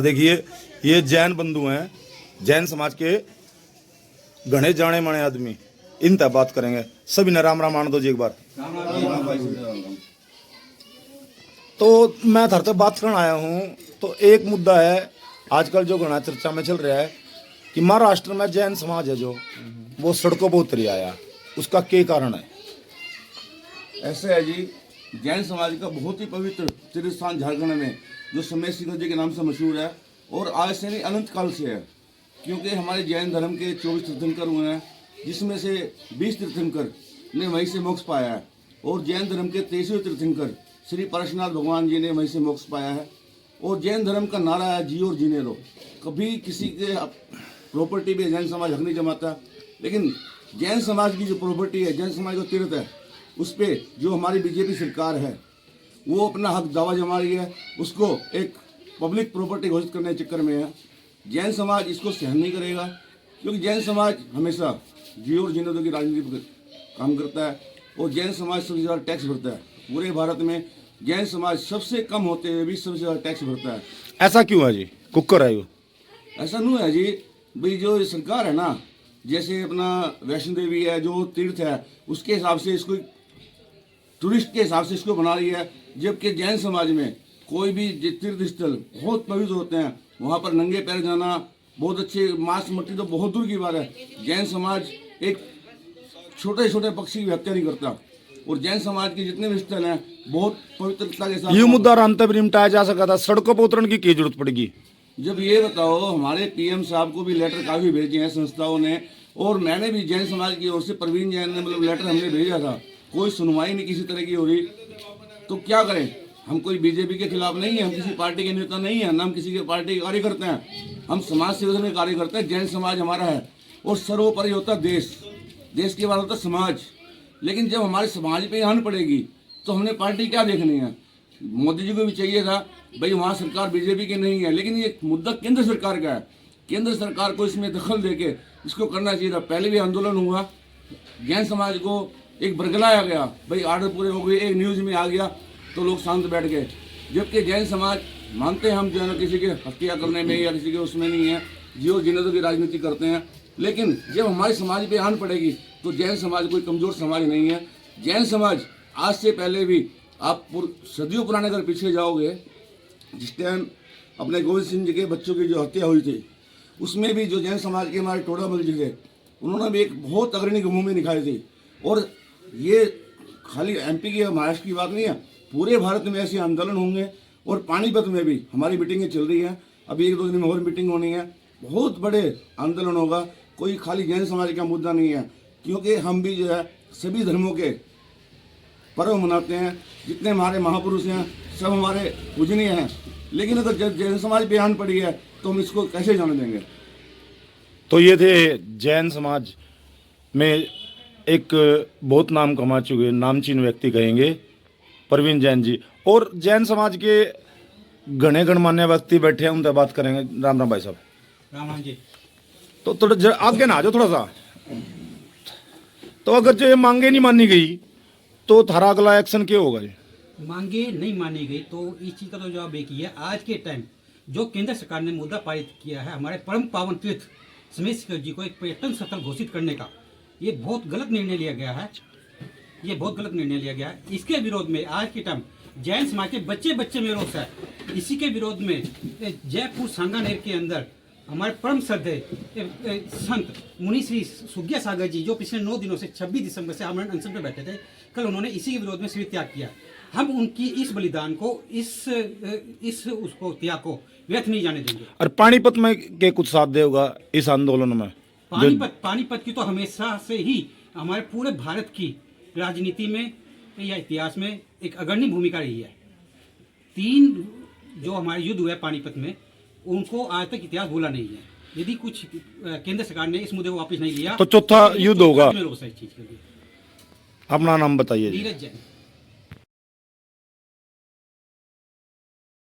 देखिए ये जैन बंधु हैं, जैन समाज के घने जाने माने आदमी, इन तक बात करेंगे। सभी ने राम राम आन दो जी एक बार। तो मैं थर तक बात करने आया हूँ। तो एक मुद्दा है आजकल जो घना चर्चा में चल रहा है कि महाराष्ट्र में जैन समाज है जो वो सड़कों पर उतरी आया, उसका क्या कारण है? ऐसे है जी, जैन समाज का बहुत ही पवित्र तीर्थ स्थान झारखंड में जो समय सिंह जी के नाम से मशहूर है और आज से नहीं अनंत काल से है, क्योंकि हमारे जैन धर्म के 24 तीर्थंकर हुए हैं, जिसमें से 20 तीर्थंकर ने वहीं से मोक्ष पाया है और जैन धर्म के 23वें तीर्थंकर श्री परशुनाथ भगवान जी ने वहीं से मोक्ष पाया है। और जैन धर्म का नारा है जियो और जीने लो। कभी किसी के प्रॉपर्टी पे जैन समाज हक नहीं जमाता, लेकिन जैन समाज की जो प्रॉपर्टी है, जैन समाज का तीर्थ है, उस पर जो हमारी बीजेपी सरकार है वो अपना हक दावा जमा रही है, उसको एक पब्लिक प्रॉपर्टी घोषित करने के चक्कर में है। जैन समाज इसको सहन नहीं करेगा, क्योंकि जैन समाज हमेशा जियो और जीने दो की राजनीति पर काम करता है और जैन समाज सबसे ज़्यादा टैक्स भरता है। पूरे भारत में जैन समाज सबसे कम होते हुए भी सबसे ज़्यादा टैक्स भरता है। ऐसा क्यों है जी? कुकर है वो? ऐसा नहीं है जी, भाई जो सरकार है ना, जैसे अपना वैष्णो देवी है जो तीर्थ है, उसके हिसाब से इसको टूरिस्ट के हिसाब से इसको बना रही है, जबकि जैन समाज में कोई भी तीर्थ स्थल बहुत पवित्र होते हैं, वहाँ पर नंगे पैर जाना बहुत अच्छे, मांस मट्टी तो बहुत दूर की बात है। जैन समाज एक छोटे छोटे पक्षी की हत्या नहीं करता और जैन समाज के जितने भी स्थल हैं बहुत पवित्रता के साथ। ये मुद्दा अंत में निपटाया जा सका था, सड़कों पर उतरने की क्या जरूरत पड़ेगी? जब ये बताओ, हमारे पीएम साहब को भी लेटर काफी भेजे हैं संस्थाओं ने, और मैंने भी जैन समाज की ओर से प्रवीण जैन ने मतलब लेटर हमने भेजा था, कोई सुनवाई नहीं किसी तरह की हो रही। तो क्या करें? हम कोई बीजेपी के खिलाफ नहीं है, हम किसी पार्टी के नेता नहीं है, ना हम किसी के पार्टी के कार्यकर्ता हैं, हम समाज सेवा में कार्य करते हैं। जैन समाज हमारा है और सर्वोपरि होता है देश, देश के बाद होता है समाज। लेकिन जब हमारे समाज पे हानि पड़ेगी तो हमने पार्टी क्या देखनी है? मोदी जी को भी चाहिए था भाई वहाँ सरकार बीजेपी की नहीं है, लेकिन ये मुद्दा केंद्र सरकार का है, केंद्र सरकार को इसमें दखल देके इसको करना चाहिए था। पहले भी आंदोलन हुआ, जैन समाज को एक बरगलाया गया, भाई आर्डर पूरे हो गए, एक न्यूज़ में आ गया तो लोग शांत बैठ गए। जबकि जैन समाज मानते हैं हम जो है ना किसी के हत्या करने में या किसी के उसमें नहीं है, जियो जीने दो की राजनीति करते हैं। लेकिन जब हमारे समाज पे हानि पड़ेगी तो जैन समाज कोई कमज़ोर समाज नहीं है। जैन समाज आज से पहले भी, आप सदियों पुराने अगर पीछे जाओगे, जिस टाइम अपने गोविंद सिंह जी के बच्चों की जो हत्या हुई थी, उसमें भी जो जैन समाज के हमारे टोडामल जी थे, उन्होंने भी एक बहुत अग्रणी भूमिका निभाई थी। और ये खाली एमपी की महाराष्ट्र की बात नहीं है, पूरे भारत में ऐसे आंदोलन होंगे। और पानीपत में भी हमारी मीटिंगें चल रही हैं, अभी 1-2 दिन में और मीटिंग होनी है, बहुत बड़े आंदोलन होगा। कोई खाली जैन समाज का मुद्दा नहीं है, क्योंकि हम भी जो है सभी धर्मों के पर्व मनाते हैं, जितने हमारे महापुरुष हैं सब हमारे पूजनीय हैं। लेकिन अगर जैन समाज पे हानि पड़ी है तो हम इसको कैसे जाने देंगे? तो ये थे जैन समाज में एक बहुत नाम कमा चुके नामचीन व्यक्ति कहेंगे प्रवीण जैन जी। और जैन समाज के घने गणमान्य व्यक्ति बैठे हैं, उनसे बात करेंगे। राम राम भाई साहब। राम राम जी। तो थोड़ा आगे ना आ जाओ थोड़ा सा। तो अगर जो ये मांगे नहीं मानी गई तो थारा अगला एक्शन क्या होगा? मांगे नहीं मानी गई तो इस चीज का तो जवाब एक ही है, आज के टाइम जो केंद्र सरकार ने मुद्दा पारित किया है हमारे परम पावन तीर्थ समेत सिंह जी को एक पर्यटन स्थल घोषित करने का, ये बहुत गलत निर्णय लिया गया है। ये बहुत गलत निर्णय लिया गया है। इसके विरोध में आज के टाइम जैन समाज के बच्चे बच्चे में रोष है। इसी के विरोध में जयपुर सांगानेर के अंदर हमारे परम श्रद्धेय संत मुनि श्री सुग्या सागर जी, जो पिछले 9 दिनों से 26 दिसंबर से आमरण अनशन पर बैठे थे, कल उन्होंने इसी के विरोध में शिविर त्याग किया। हम उनकी इस बलिदान को, इस उसको त्याग को व्यर्थ नहीं जाने देंगे। और पानीपत में के कुछ साथ देगा इस आंदोलन में? पानीपत की तो हमेशा से ही हमारे पूरे भारत की राजनीति में या इतिहास में एक अग्रणी भूमिका रही है। 3 जो हमारे युद्ध हुए पानीपत में, उनको आज तक इतिहास भूला नहीं है। यदि कुछ केंद्र सरकार ने इस मुद्दे को वापस नहीं लिया तो चौथा युद्ध होगा। में रोष है इस चीज के लिए। अपना नाम बताइए। धीरज जैन।